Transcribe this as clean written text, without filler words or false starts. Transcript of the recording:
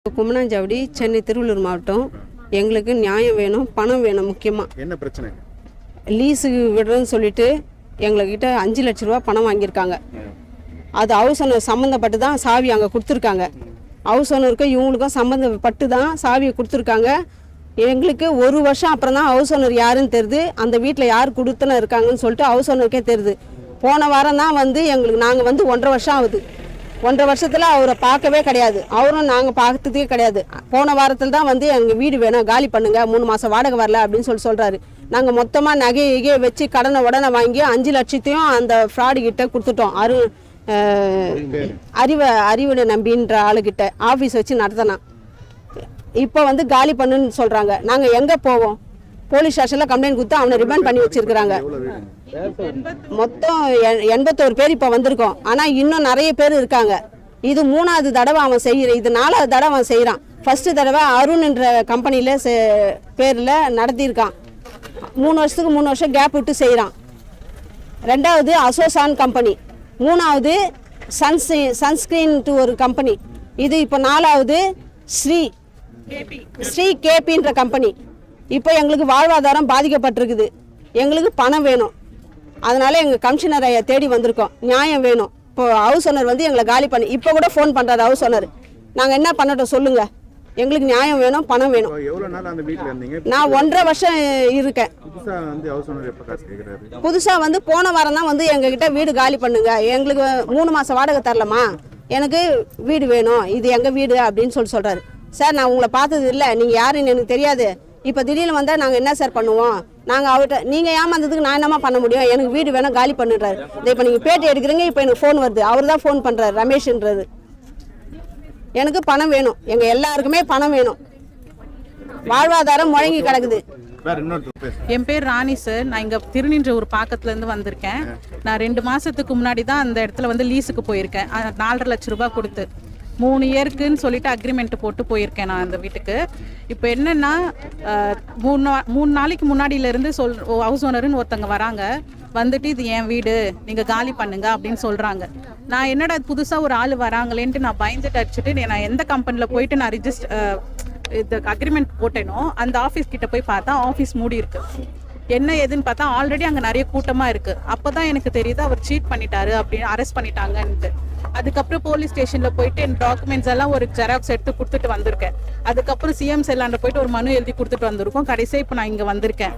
கும்மனாஞ்சாவடி, சென்னை, திருவள்ளூர் மாவட்டம். எங்களுக்கு நியாயம் வேணும், பணம் வேணும். முக்கியமாக என்ன பிரச்சனை? லீஸுக்கு விடுறேன்னு சொல்லிட்டு எங்கள்கிட்ட 5 லட்ச ரூபா பணம் வாங்கியிருக்காங்க. அது ஹவுஸ் ஓனர் சம்மந்தப்பட்டு தான் சாவி அங்கே கொடுத்துருக்காங்க. ஹவுஸ் ஓனருக்கும் இவங்களுக்கும் சம்மந்தப்பட்டு தான் சாவியை கொடுத்துருக்காங்க. எங்களுக்கு 1 வருஷம் அப்புறம் தான் ஹவுஸ் ஓனர் யாருன்னு தெரியுது. அந்த வீட்டில் யார் கொடுத்துன்னு இருக்காங்கன்னு சொல்லிட்டு ஹவுஸ் ஓனருக்கே தெரியுது. போன வாரம் தான் எங்களுக்கு நாங்கள் 1.5 வருஷம் ஆகுது. 1.5 வருஷத்தில் அவரை பார்க்கவே கிடையாது. அவரும் நாங்கள் பார்த்ததே கிடையாது. போன வாரத்தில் தான் எங்கள் வீடு வேணும், காலி பண்ணுங்க, 3 மாதம் வாடகை வரல அப்படின்னு சொல்கிறாரு. நாங்கள் மொத்தமாக நகையை வச்சு கடனை வாங்கி 5 லட்சத்தையும் அந்த ஃப்ராடு கிட்ட கொடுத்துட்டோம். அறிவுடை நம்பின்ற ஆளுகிட்ட ஆஃபீஸ் வச்சு நடத்தினான். இப்போ காலி பண்ணுன்னு சொல்கிறாங்க. நாங்கள் எங்கே போவோம்? போலீஸ் ஸ்டேஷனில் கம்ப்ளைண்ட் கொடுத்து அவனை ரிமாண்ட் பண்ணி வச்சிருக்கிறாங்க. மொத்தம் 81 பேர் இப்போ வந்திருக்கோம். ஆனால் இன்னும் நிறைய பேர் இருக்காங்க. இது 3வது தடவை அவன் செய்கிறான். இது 4வது தடவை அவன் செய்கிறான். ஃபர்ஸ்ட் தடவை அருண் என்ற கம்பெனியில் பேரில் நடத்தியிருக்கான். 3 வருஷத்துக்கு 3 வருஷம் கேப் விட்டு செய்கிறான். 2வது அசோசான் கம்பெனி, 3வது சன்ஸ்கிரீன் ஒரு கம்பெனி. இது இப்போ 4வது ஸ்ரீ கேபின்ற கம்பெனி. இப்போ எங்களுக்கு வாழ்வாதாரம் பாதிக்கப்பட்டிருக்குது. எங்களுக்கு பணம் வேணும். அதனால எங்கள் கமிஷனர் ஐயா தேடி வந்திருக்கோம். நியாயம் வேணும். இப்போ ஹவுஸ் ஓனர் எங்களை காலி பண்ணி இப்போ கூட ஃபோன் பண்ணுறாரு ஹவுஸ் ஓனர். நாங்கள் என்ன பண்ணட்டும் சொல்லுங்க. எங்களுக்கு நியாயம் வேணும், பணம் வேணும். நான் 1.5 வருஷம் இருக்கேன். புதுசாக போன வாரம் தான் எங்ககிட்ட வீடு காலி பண்ணுங்க, எங்களுக்கு 3 மாதம் வாடகை தரலாமா, எனக்கு வீடு வேணும், இது எங்கள் வீடு அப்படின்னு சொல்கிறாரு. சார், நான் உங்களை பார்த்தது இல்லை, நீங்கள் யாருன்னு எனக்கு தெரியாது. இப்போ திடீர்னு வந்தால் நாங்கள் என்ன சார் பண்ணுவோம்? நாங்கள் அவர்கிட்ட நீங்கள் ஏமாந்ததுக்கு நான் என்னமா பண்ண முடியும்? எனக்கு வீடு வேணும், காலி பண்ணுறாரு. இப்போ நீங்கள் பேட்டி எடுக்கிறீங்க, இப்போ எனக்கு ஃபோன் வருது. அவர் தான் ஃபோன் பண்ணுறாரு, ரமேஷ்ன்றது. எனக்கு பணம் வேணும். எங்கள் எல்லாருக்குமே பணம் வேணும். வாழ்வாதாரம் முழங்கி கிடக்குது. என் பேர் ராணி சார். நான் இங்கே திருநின்ற ஒரு பக்கத்துலேருந்து வந்திருக்கேன். நான் 2 மாதத்துக்கு முன்னாடி தான் அந்த இடத்துல லீஸுக்கு போயிருக்கேன். 4.5 லட்ச ரூபா கொடுத்து 3 இயர்க்குன்னு சொல்லிட்டு அக்ரிமெண்ட் போட்டு போயிருக்கேன் நான் அந்த வீட்டுக்கு. இப்போ என்னென்னா 3 நாளைக்கு முன்னாடியிலேருந்து ஹவுஸ் ஓனருன்னு ஒருத்தங்க வராங்க. வந்துட்டு இது என் வீடு, நீங்கள் காலி பண்ணுங்க அப்படின்னு சொல்கிறாங்க. நான் என்னடா புதுசாக ஒரு ஆள் வராங்களேன்ட்டு நான் பயந்துட்டு அடிச்சுட்டு நான் எந்த கம்பெனியில் போயிட்டு நான் இது அக்ரிமெண்ட் போட்டேனோ அந்த ஆஃபீஸ் கிட்ட போய் பார்த்தா ஆஃபீஸ் மூடி இருக்கு. என்ன ஏதுன்னு பார்த்தா ஆல்ரெடி அங்கே நிறைய கூட்டமாக இருக்குது. அப்போ தான் எனக்கு தெரியுது அவர் சீட் பண்ணிட்டாரு அப்படின்னு, அரெஸ்ட் பண்ணிட்டாங்கன்ட்டு. அதுக்கப்புறம் போலீஸ் ஸ்டேஷனில் போயிட்டு என் டாக்குமெண்ட்ஸ் எல்லாம் ஒரு ஜெராக்ஸ் எடுத்து கொடுத்துட்டு வந்திருக்கேன். அதுக்கப்புறம் சிஎம் செல்லாண்ட போயிட்டு ஒரு மனு எழுதி கொடுத்துட்டு வந்திருக்கோம். கடைசியாக இப்போ நான் இங்கே வந்திருக்கேன்.